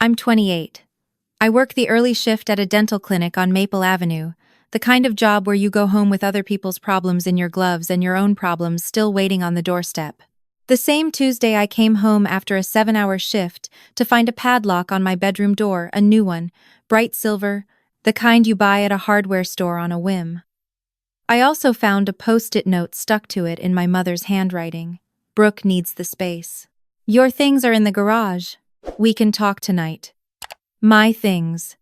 I'm 28. I work the early shift at a dental clinic on Maple Avenue, the kind of job where you go home with other people's problems in your gloves and your own problems still waiting on the doorstep. The same Tuesday I came home after a 7-hour shift to find a padlock on my bedroom door, a new one, bright silver, the kind you buy at a hardware store on a whim. I also found a post-it note stuck to it in my mother's handwriting. Brooke needs the space. Your things are in the garage. We can talk tonight. My things.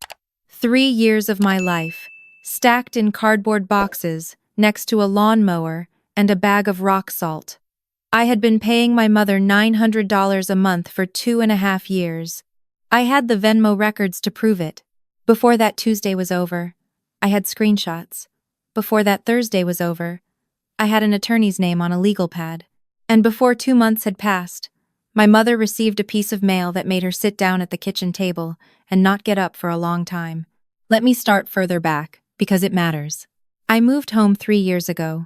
3 years of my life, stacked in cardboard boxes next to a lawnmower and a bag of rock salt. I had been paying my mother $900 a month for 2.5 years. I had the Venmo records to prove it. Before that Tuesday was over, I had screenshots. Before that Thursday was over, I had an attorney's name on a legal pad. And before 2 months had passed, my mother received a piece of mail that made her sit down at the kitchen table and not get up for a long time. Let me start further back, because it matters. I moved home 3 years ago.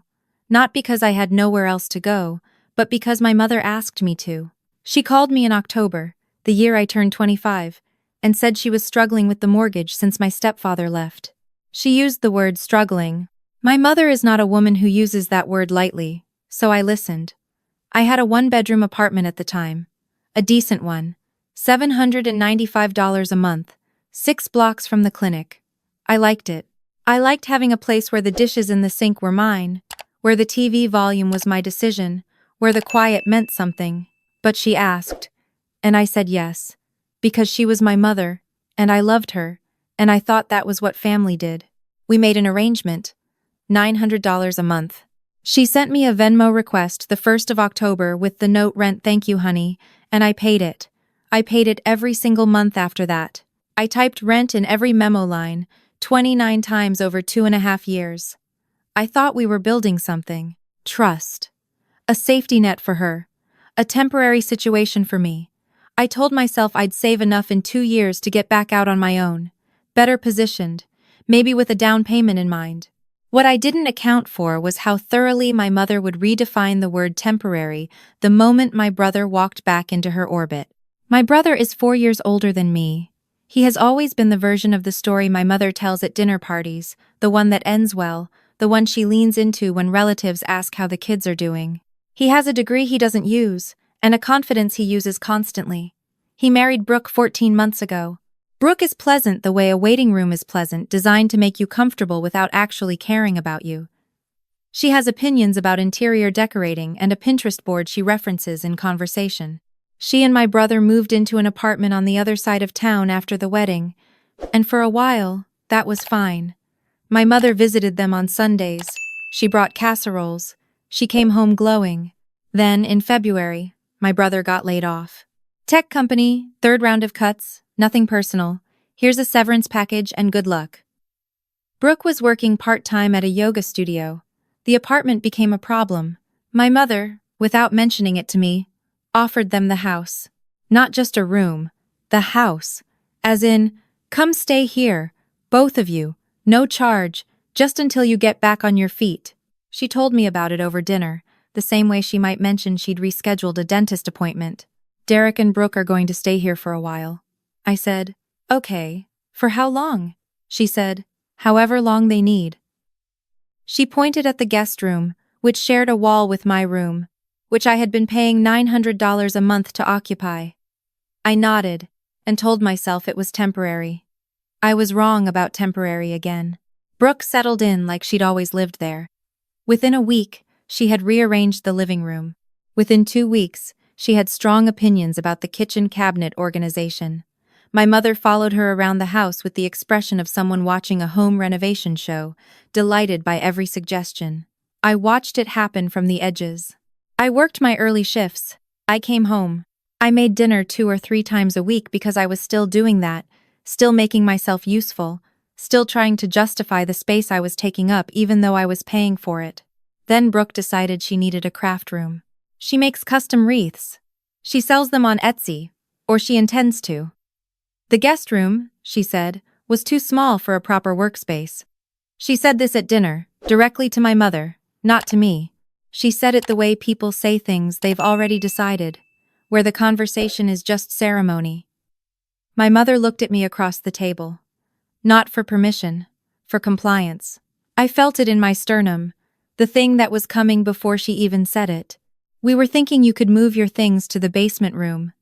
Not because I had nowhere else to go, but because my mother asked me to. She called me in October, the year I turned 25, and said she was struggling with the mortgage since my stepfather left. She used the word struggling. My mother is not a woman who uses that word lightly, so I listened. I had a 1-bedroom apartment at the time. A decent one. $795 a month. 6 blocks from the clinic. I liked it. I liked having a place where the dishes in the sink were mine, where the TV volume was my decision, where the quiet meant something. But she asked, and I said yes, because she was my mother, and I loved her, and I thought that was what family did. We made an arrangement. $900 a month. She sent me a Venmo request the 1st of October with the note "Rent, thank you, honey," and I paid it. I paid it every single month after that. I typed rent in every memo line, 29 times over 2.5 years. I thought we were building something. Trust. A safety net for her. A temporary situation for me. I told myself I'd save enough in 2 years to get back out on my own. Better positioned, maybe with a down payment in mind. What I didn't account for was how thoroughly my mother would redefine the word temporary the moment my brother walked back into her orbit. My brother is 4 years older than me. He has always been the version of the story my mother tells at dinner parties, the one that ends well, the one she leans into when relatives ask how the kids are doing. He has a degree he doesn't use, and a confidence he uses constantly. He married Brooke 14 months ago. Brooke is pleasant the way a waiting room is pleasant, designed to make you comfortable without actually caring about you. She has opinions about interior decorating and a Pinterest board she references in conversation. She and my brother moved into an apartment on the other side of town after the wedding, and for a while, that was fine. My mother visited them on Sundays. She brought casseroles. She came home glowing. Then, in February, my brother got laid off. Tech company, 3rd round of cuts, nothing personal. Here's a severance package and good luck. Brooke was working part-time at a yoga studio. The apartment became a problem. My mother, without mentioning it to me, offered them the house. Not just a room, the house. As in, come stay here, both of you, no charge, just until you get back on your feet. She told me about it over dinner, the same way she might mention she'd rescheduled a dentist appointment. Derek and Brooke are going to stay here for a while. I said, okay, for how long? She said, however long they need. She pointed at the guest room, which shared a wall with my room, which I had been paying $900 a month to occupy. I nodded and told myself it was temporary. I was wrong about temporary again. Brooke settled in like she'd always lived there. Within a week, she had rearranged the living room. Within 2 weeks, she had strong opinions about the kitchen cabinet organization. My mother followed her around the house with the expression of someone watching a home renovation show, delighted by every suggestion. I watched it happen from the edges. I worked my early shifts. I came home. I made dinner 2 or 3 times a week because I was still doing that, still making myself useful, still trying to justify the space I was taking up even though I was paying for it. Then Brooke decided she needed a craft room. She makes custom wreaths. She sells them on Etsy, or she intends to. The guest room, she said, was too small for a proper workspace. She said this at dinner, directly to my mother, not to me. She said it the way people say things they've already decided, where the conversation is just ceremony. My mother looked at me across the table. Not for permission, for compliance. I felt it in my sternum, the thing that was coming before she even said it. We were thinking you could move your things to the basement room.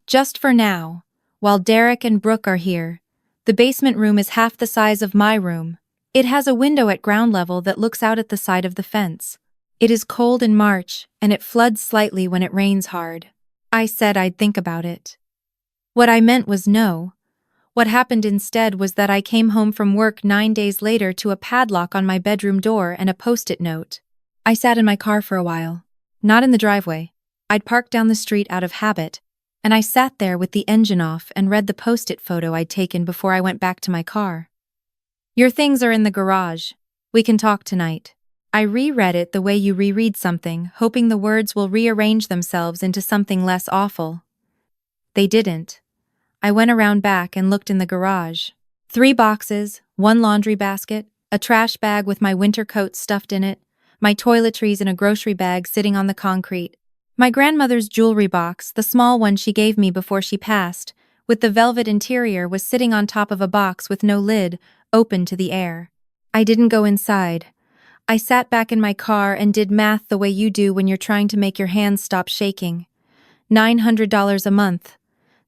Just for now, while Derek and Brooke are here. The basement room is half the size of my room. It has a window at ground level that looks out at the side of the fence. It is cold in March, and it floods slightly when it rains hard. I said I'd think about it. What I meant was no. What happened instead was that I came home from work 9 days later to a padlock on my bedroom door and a post-it note. I sat in my car for a while. Not in the driveway. I'd parked down the street out of habit, and I sat there with the engine off and read the post-it photo I'd taken before I went back to my car. Your things are in the garage. We can talk tonight. I reread it the way you reread something, hoping the words will rearrange themselves into something less awful. They didn't. I went around back and looked in the garage. 3 boxes, 1 laundry basket, a trash bag with my winter coat stuffed in it, my toiletries in a grocery bag sitting on the concrete. My grandmother's jewelry box, the small one she gave me before she passed, with the velvet interior, was sitting on top of a box with no lid, open to the air. I didn't go inside. I sat back in my car and did math the way you do when you're trying to make your hands stop shaking. $900 a month.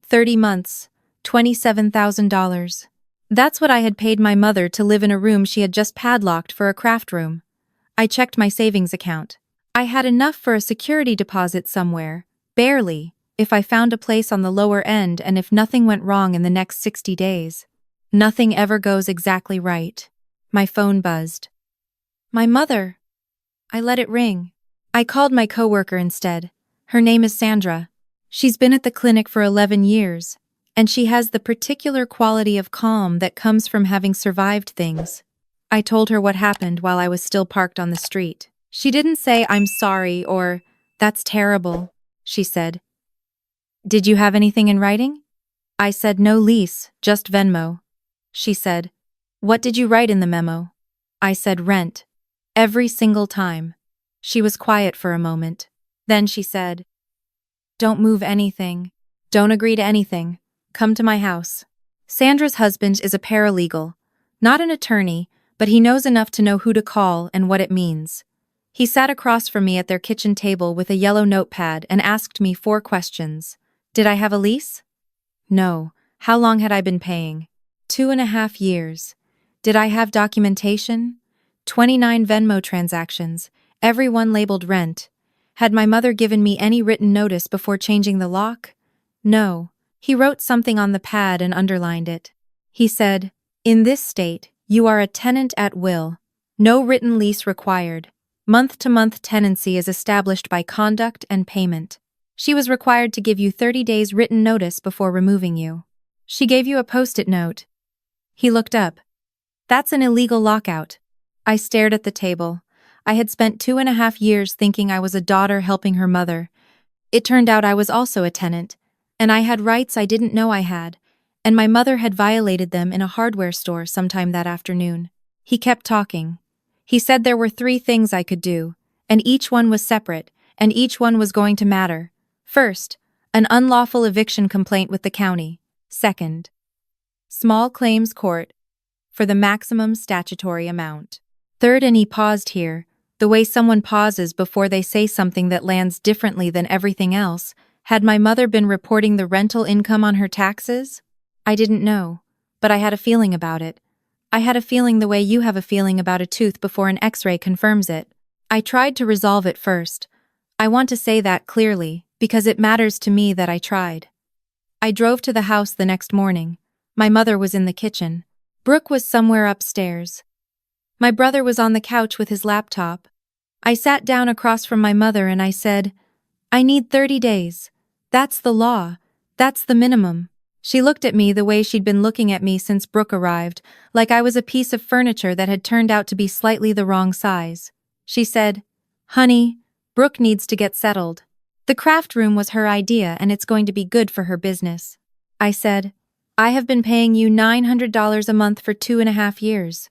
30 months. $27,000. That's what I had paid my mother to live in a room she had just padlocked for a craft room. I checked my savings account. I had enough for a security deposit somewhere, barely, if I found a place on the lower end and if nothing went wrong in the next 60 days. Nothing ever goes exactly right. My phone buzzed. My mother. I let it ring. I called my coworker instead. Her name is Sandra. She's been at the clinic for 11 years, and she has the particular quality of calm that comes from having survived things. I told her what happened while I was still parked on the street. She didn't say I'm sorry or that's terrible, she said. Did you have anything in writing? I said no lease, just Venmo. She said, what did you write in the memo? I said rent. Every single time. She was quiet for a moment. Then she said, don't move anything. Don't agree to anything. Come to my house. Sandra's husband is a paralegal. Not an attorney, but he knows enough to know who to call and what it means. He sat across from me at their kitchen table with a yellow notepad and asked me 4 questions. Did I have a lease? No. How long had I been paying? 2.5 years. Did I have documentation? 29 Venmo transactions, every one labeled rent. Had my mother given me any written notice before changing the lock? No. He wrote something on the pad and underlined it. He said, in this state, you are a tenant at will. No written lease required. Month-to-month tenancy is established by conduct and payment. She was required to give you 30 days written notice before removing you. She gave you a post-it note. He looked up. That's an illegal lockout. I stared at the table. I had spent 2.5 years thinking I was a daughter helping her mother. It turned out I was also a tenant, and I had rights I didn't know I had, and my mother had violated them in a hardware store sometime that afternoon. He kept talking. He said there were 3 things I could do, and each one was separate, and each one was going to matter. First, an unlawful eviction complaint with the county. Second, small claims court for the maximum statutory amount. Third, and he paused here, the way someone pauses before they say something that lands differently than everything else. Had my mother been reporting the rental income on her taxes? I didn't know, but I had a feeling about it. I had a feeling the way you have a feeling about a tooth before an X-ray confirms it. I tried to resolve it first. I want to say that clearly, because it matters to me that I tried. I drove to the house the next morning. My mother was in the kitchen. Brooke was somewhere upstairs. My brother was on the couch with his laptop. I sat down across from my mother and I said, I need 30 days. That's the law. That's the minimum. She looked at me the way she'd been looking at me since Brooke arrived, like I was a piece of furniture that had turned out to be slightly the wrong size. She said, honey, Brooke needs to get settled. The craft room was her idea and it's going to be good for her business. I said, I have been paying you $900 a month for 2.5 years.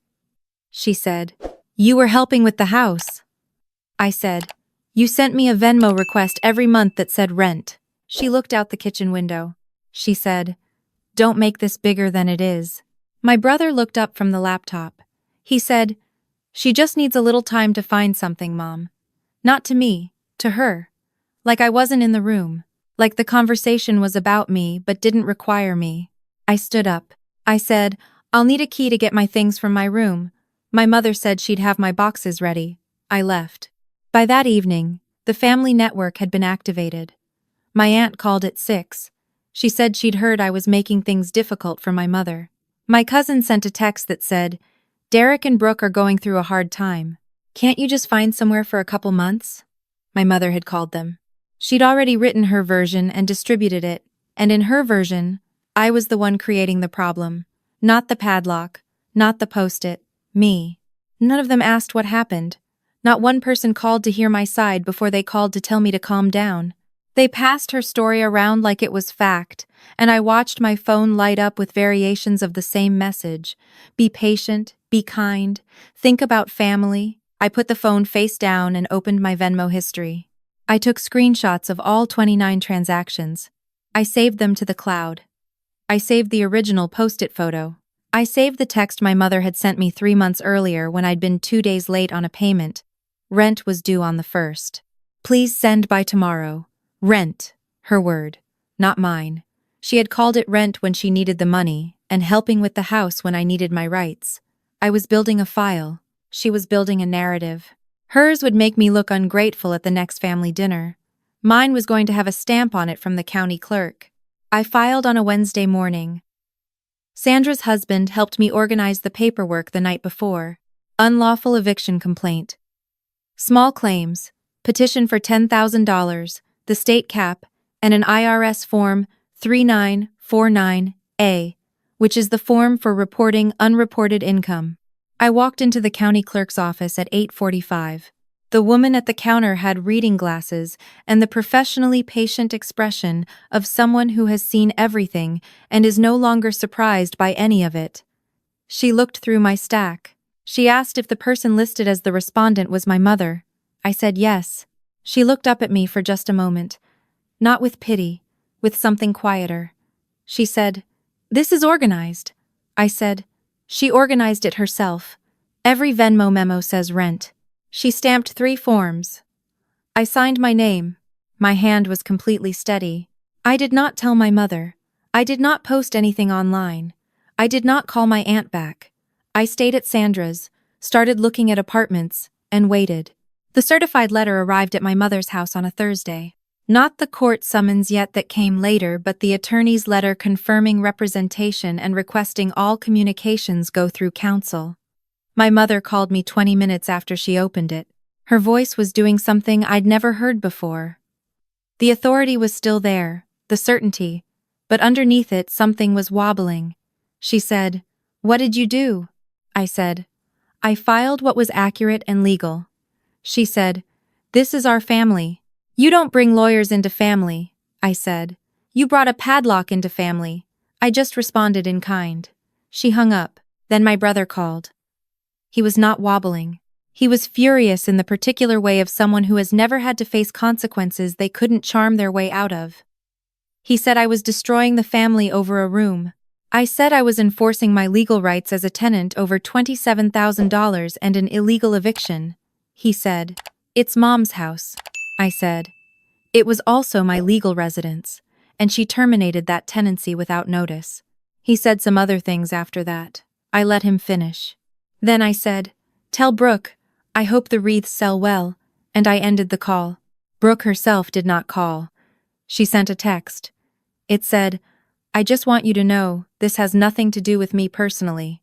She said, you were helping with the house. I said, you sent me a Venmo request every month that said rent. She looked out the kitchen window. She said, Don't make this bigger than it is. My brother looked up from the laptop. He said, "She just needs a little time to find something, Mom." Not to me, to her. Like I wasn't in the room. Like the conversation was about me but didn't require me. I stood up. I said, "I'll need a key to get my things from my room." My mother said she'd have my boxes ready. I left. By that evening, the family network had been activated. My aunt called at 6. She said she'd heard I was making things difficult for my mother. My cousin sent a text that said, "Derek and Brooke are going through a hard time. Can't you just find somewhere for a couple months?" My mother had called them. She'd already written her version and distributed it, and in her version, I was the one creating the problem. Not the padlock, not the post-it, me. None of them asked what happened. Not one person called to hear my side before they called to tell me to calm down. They passed her story around like it was fact, and I watched my phone light up with variations of the same message. Be patient, be kind, think about family. I put the phone face down and opened my Venmo history. I took screenshots of all 29 transactions. I saved them to the cloud. I saved the original post-it photo. I saved the text my mother had sent me 3 months earlier when I'd been 2 days late on a payment. Rent was due on the 1st. "Please send by tomorrow." Rent, her word, not mine. She had called it rent when she needed the money, and helping with the house when I needed my rights. I was building a file. She was building a narrative. Hers would make me look ungrateful at the next family dinner. Mine was going to have a stamp on it from the county clerk. I filed on a Wednesday morning. Sandra's husband helped me organize the paperwork the night before. Unlawful eviction complaint. Small claims, petition for $10,000, the state cap, and an IRS Form 3949A, which is the form for reporting unreported income. I walked into the county clerk's office at 8:45. The woman at the counter had reading glasses and the professionally patient expression of someone who has seen everything and is no longer surprised by any of it. She looked through my stack. She asked if the person listed as the respondent was my mother. I said yes. She looked up at me for just a moment. Not with pity, with something quieter. She said, "This is organized." I said, "She organized it herself. Every Venmo memo says rent." She stamped 3 forms. I signed my name. My hand was completely steady. I did not tell my mother. I did not post anything online. I did not call my aunt back. I stayed at Sandra's, started looking at apartments, and waited. The certified letter arrived at my mother's house on a Thursday. Not the court summons yet that came later, but the attorney's letter confirming representation and requesting all communications go through counsel. My mother called me 20 minutes after she opened it. Her voice was doing something I'd never heard before. The authority was still there, the certainty, but underneath it something was wobbling. She said, "What did you do?" I said, "I filed what was accurate and legal." She said, "This is our family." "You don't bring lawyers into family," I said. "You brought a padlock into family." I just responded in kind. She hung up. Then my brother called. He was not wobbling. He was furious in the particular way of someone who has never had to face consequences they couldn't charm their way out of. He said I was destroying the family over a room. I said I was enforcing my legal rights as a tenant over $27,000 and an illegal eviction. He said, "It's Mom's house." I said, "It was also my legal residence, and she terminated that tenancy without notice." He said some other things after that. I let him finish. Then I said, "Tell Brooke, I hope the wreaths sell well," and I ended the call. Brooke herself did not call. She sent a text. It said, "I just want you to know, this has nothing to do with me personally."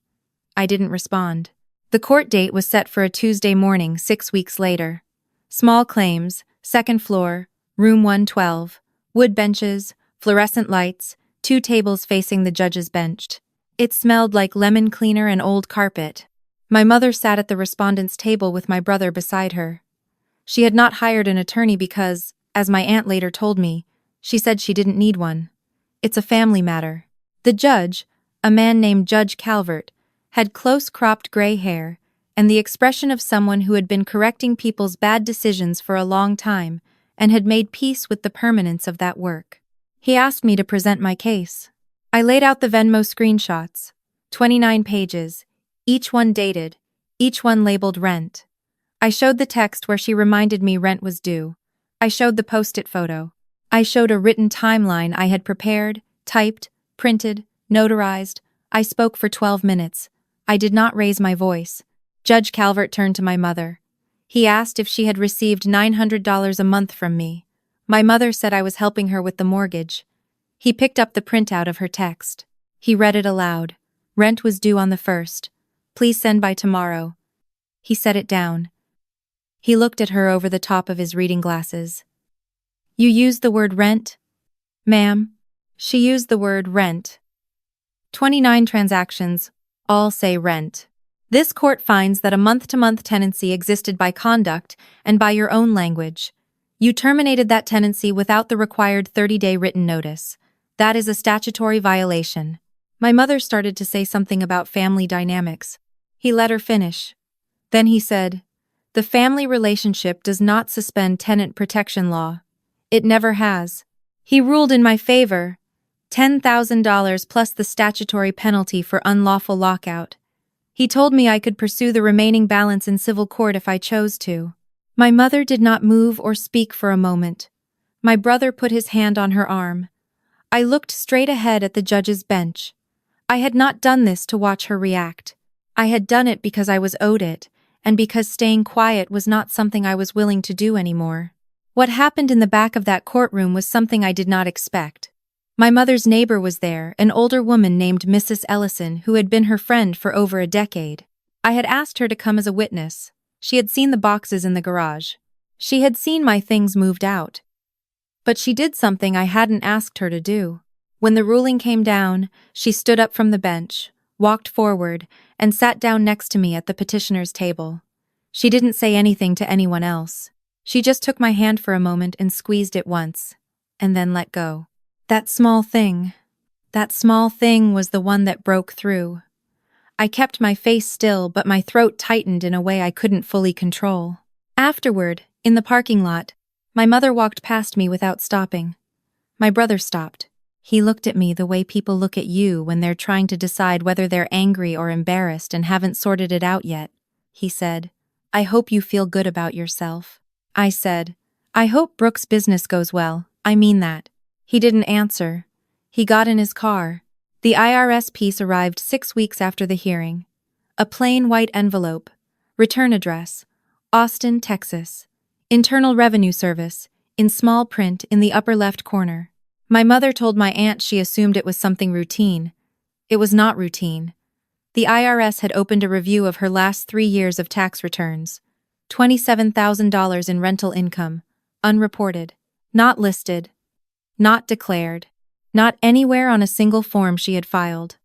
I didn't respond. The court date was set for a Tuesday morning 6 weeks later. Small claims, 2nd floor, room 112, wood benches, fluorescent lights, 2 tables facing the judge's bench. It smelled like lemon cleaner and old carpet. My mother sat at the respondent's table with my brother beside her. She had not hired an attorney because, as my aunt later told me, she said she didn't need one. It's a family matter. The judge, a man named Judge Calvert, had close-cropped gray hair and the expression of someone who had been correcting people's bad decisions for a long time and had made peace with the permanence of that work. He asked me to present my case. I laid out the Venmo screenshots. 29 pages, each one dated, each one labeled rent. I showed the text where she reminded me rent was due. I showed the post-it photo. I showed a written timeline I had prepared, typed, printed, notarized. I spoke for 12 minutes. I did not raise my voice. Judge Calvert turned to my mother. He asked if she had received $900 a month from me. My mother said I was helping her with the mortgage. He picked up the printout of her text. He read it aloud. Rent was due on the 1st. Please send by tomorrow. He set it down. He looked at her over the top of his reading glasses. You used the word rent? Ma'am. She used the word rent. 29 transactions, all say rent. This court finds that a month-to-month tenancy existed by conduct and by your own language. You terminated that tenancy without the required 30-day written notice. That is a statutory violation. My mother started to say something about family dynamics. He let her finish. Then he said, "The family relationship does not suspend tenant protection law. It never has." He ruled in my favor. $10,000 plus the statutory penalty for unlawful lockout. He told me I could pursue the remaining balance in civil court if I chose to. My mother did not move or speak for a moment. My brother put his hand on her arm. I looked straight ahead at the judge's bench. I had not done this to watch her react. I had done it because I was owed it, and because staying quiet was not something I was willing to do anymore. What happened in the back of that courtroom was something I did not expect. My mother's neighbor was there, an older woman named Mrs. Ellison, who had been her friend for over a decade. I had asked her to come as a witness. She had seen the boxes in the garage. She had seen my things moved out. But she did something I hadn't asked her to do. When the ruling came down, she stood up from the bench, walked forward, and sat down next to me at the petitioner's table. She didn't say anything to anyone else. She just took my hand for a moment and squeezed it once, and then let go. That small thing was the one that broke through. I kept my face still, but my throat tightened in a way I couldn't fully control. Afterward, in the parking lot, my mother walked past me without stopping. My brother stopped. He looked at me the way people look at you when they're trying to decide whether they're angry or embarrassed and haven't sorted it out yet. He said, "I hope you feel good about yourself." I said, "I hope Brooke's business goes well, I mean that." He didn't answer. He got in his car. The IRS piece arrived 6 weeks after the hearing. A plain white envelope. Return address: Austin, Texas. Internal Revenue Service, in small print in the upper left corner. My mother told my aunt she assumed it was something routine. It was not routine. The IRS had opened a review of her last 3 years of tax returns. $27,000 in rental income, unreported, not listed, not declared, not anywhere on a single form she had filed.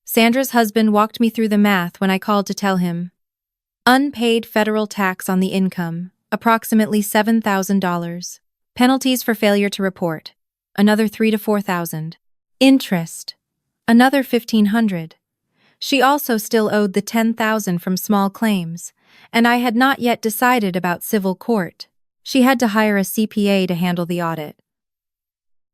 Sandra's husband walked me through the math when I called to tell him. Unpaid federal tax on the income, approximately $7,000. Penalties for failure to report, another $3,000 to $4,000. Interest, another $1,500. She also still owed the $10,000 from small claims, and I had not yet decided about civil court. She had to hire a CPA to handle the audit.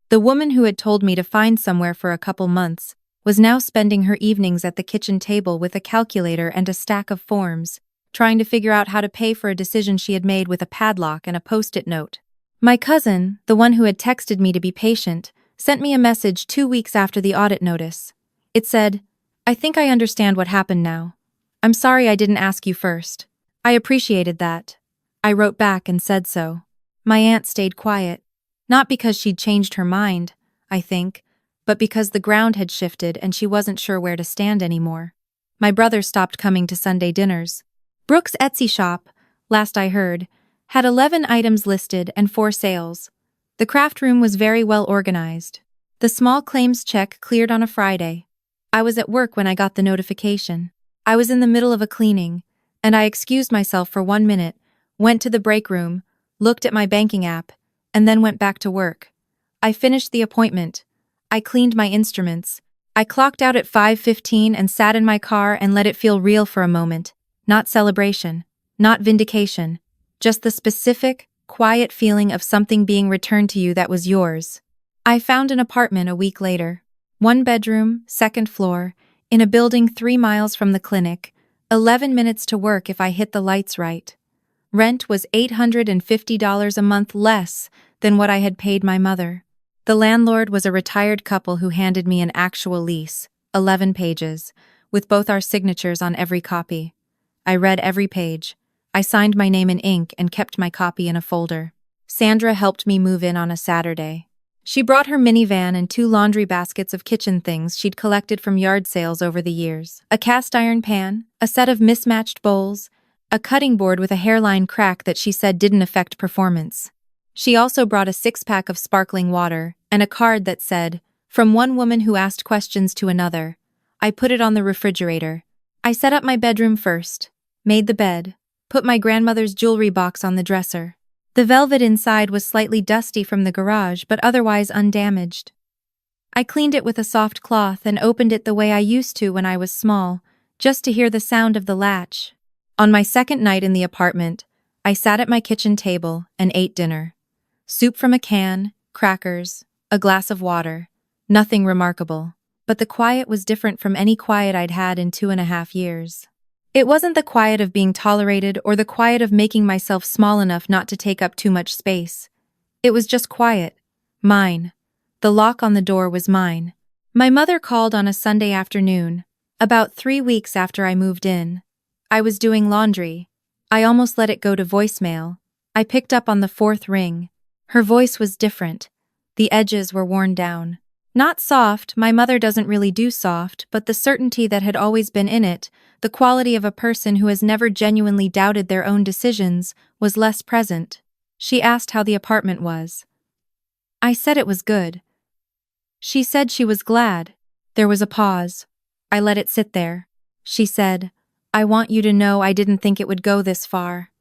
The woman who had told me to find somewhere for a couple months was now spending her evenings at the kitchen table with a calculator and a stack of forms, trying to figure out how to pay for a decision she had made with a padlock and a post-it note. My cousin, the one who had texted me to be patient, sent me a message 2 weeks after the audit notice. It said, "I think I understand what happened now. I'm sorry I didn't ask you first. I appreciated that." I wrote back and said so. My aunt stayed quiet. Not because she'd changed her mind, I think, but because the ground had shifted and she wasn't sure where to stand anymore. My brother stopped coming to Sunday dinners. Brooke's Etsy shop, last I heard, had 11 items listed and 4 sales. The craft room was very well organized. The small claims check cleared on a Friday. I was at work when I got the notification. I was in the middle of a cleaning, and I excused myself for 1 minute, went to the break room, looked at my banking app, and then went back to work. I finished the appointment. I cleaned my instruments. I clocked out at 5:15 and sat in my car and let it feel real for a moment. Not celebration, not vindication, just the specific, quiet feeling of something being returned to you that was yours. I found an apartment a week later. One bedroom, second floor, in a building 3 miles from the clinic, 11 minutes to work if I hit the lights right. Rent was $850 a month less than what I had paid my mother. The landlord was a retired couple who handed me an actual lease, 11 pages, with both our signatures on every copy. I read every page. I signed my name in ink and kept my copy in a folder. Sandra helped me move in on a Saturday. She brought her minivan and 2 laundry baskets of kitchen things she'd collected from yard sales over the years. A cast iron pan, a set of mismatched bowls, a cutting board with a hairline crack that she said didn't affect performance. She also brought a 6-pack of sparkling water and a card that said, "From one woman who asked questions to another." I put it on the refrigerator. I set up my bedroom first, made the bed, put my grandmother's jewelry box on the dresser. The velvet inside was slightly dusty from the garage, but otherwise undamaged. I cleaned it with a soft cloth and opened it the way I used to when I was small, just to hear the sound of the latch. On my second night in the apartment, I sat at my kitchen table and ate dinner. Soup from a can, crackers, a glass of water. Nothing remarkable. But the quiet was different from any quiet I'd had in 2.5 years. It wasn't the quiet of being tolerated or the quiet of making myself small enough not to take up too much space. It was just quiet. Mine. The lock on the door was mine. My mother called on a Sunday afternoon, about 3 weeks after I moved in. I was doing laundry. I almost let it go to voicemail. I picked up on the 4th ring. Her voice was different. The edges were worn down. Not soft, my mother doesn't really do soft, but the certainty that had always been in it, the quality of a person who has never genuinely doubted their own decisions, was less present. She asked how the apartment was. I said it was good. She said she was glad. There was a pause. I let it sit there. She said, "I want you to know I didn't think it would go this far."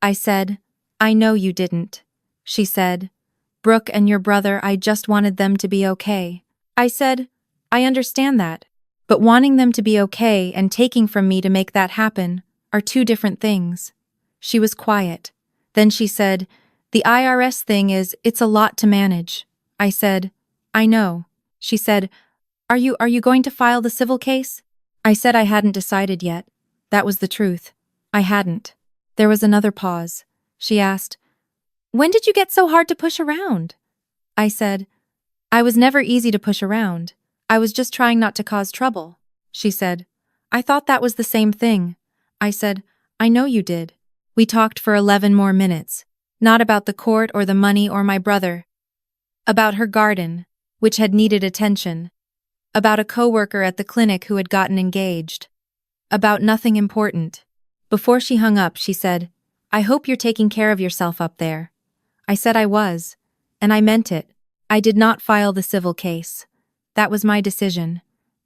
I said, "I know you didn't." She said, "Brooke and your brother, I just wanted them to be okay." I said, "I understand that. But wanting them to be okay and taking from me to make that happen are 2 different things." She was quiet. Then she said, "The IRS thing it's a lot to manage." I said, "I know." She said, Are you going to file the civil case?" I said I hadn't decided yet. That was the truth. I hadn't. There was another pause. She asked, "When did you get so hard to push around?" I said, "I was never easy to push around. I was just trying not to cause trouble." She said, "I thought that was the same thing." I said, "I know you did." We talked for 11 more minutes, not about the court or the money or my brother. About her garden, which had needed attention. About a coworker at the clinic who had gotten engaged. About nothing important. Before she hung up, she said, "I hope you're taking care of yourself up there." I said I was, and I meant it. I did not file the civil case. That was my decision,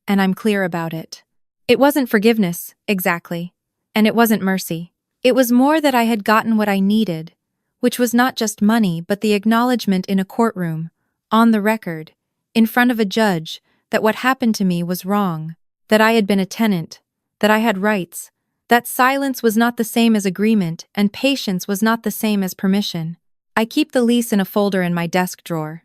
and I'm clear about it. It wasn't forgiveness, exactly, and it wasn't mercy. It was more that I had gotten what I needed, which was not just money but the acknowledgement in a courtroom, on the record, in front of a judge, that what happened to me was wrong, that I had been a tenant, that I had rights, that silence was not the same as agreement and patience was not the same as permission. I keep the lease in a folder in my desk drawer,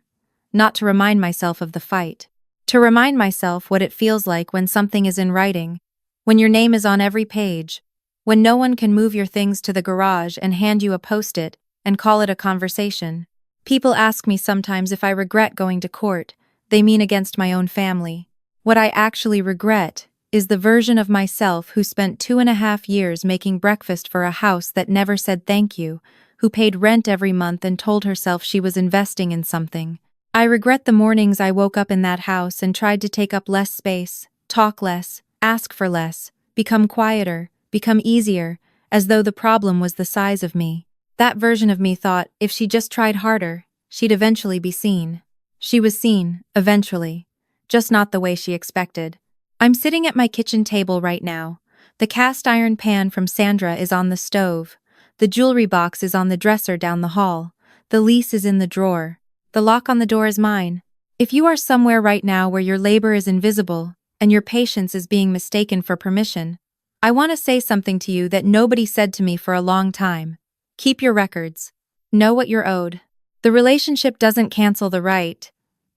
not to remind myself of the fight, to remind myself what it feels like when something is in writing, when your name is on every page, when no one can move your things to the garage and hand you a post-it and call it a conversation. People ask me sometimes if I regret going to court. They mean against my own family. What I actually regret is the version of myself who spent 2.5 years making breakfast for a house that never said thank you, who paid rent every month and told herself she was investing in something. I regret the mornings I woke up in that house and tried to take up less space, talk less, ask for less, become quieter, become easier, as though the problem was the size of me. That version of me thought if she just tried harder, she'd eventually be seen. She was seen, eventually, just not the way she expected. I'm sitting at my kitchen table right now. The cast iron pan from Sandra is on the stove. The jewelry box is on the dresser down the hall. The lease is in the drawer. The lock on the door is mine. If you are somewhere right now where your labor is invisible and your patience is being mistaken for permission, I want to say something to you that nobody said to me for a long time. Keep your records. Know what you're owed. The relationship doesn't cancel the right,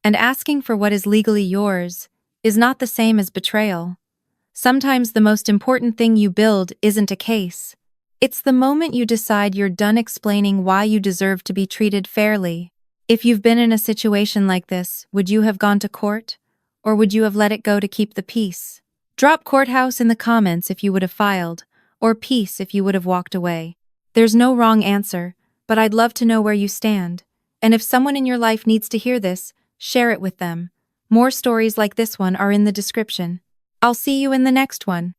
and asking for what is legally yours is not the same as betrayal. Sometimes the most important thing you build isn't a case. It's the moment you decide you're done explaining why you deserve to be treated fairly. If you've been in a situation like this, would you have gone to court? Or would you have let it go to keep the peace? Drop courthouse in the comments if you would have filed, or peace if you would have walked away. There's no wrong answer, but I'd love to know where you stand. And if someone in your life needs to hear this, share it with them. More stories like this one are in the description. I'll see you in the next one.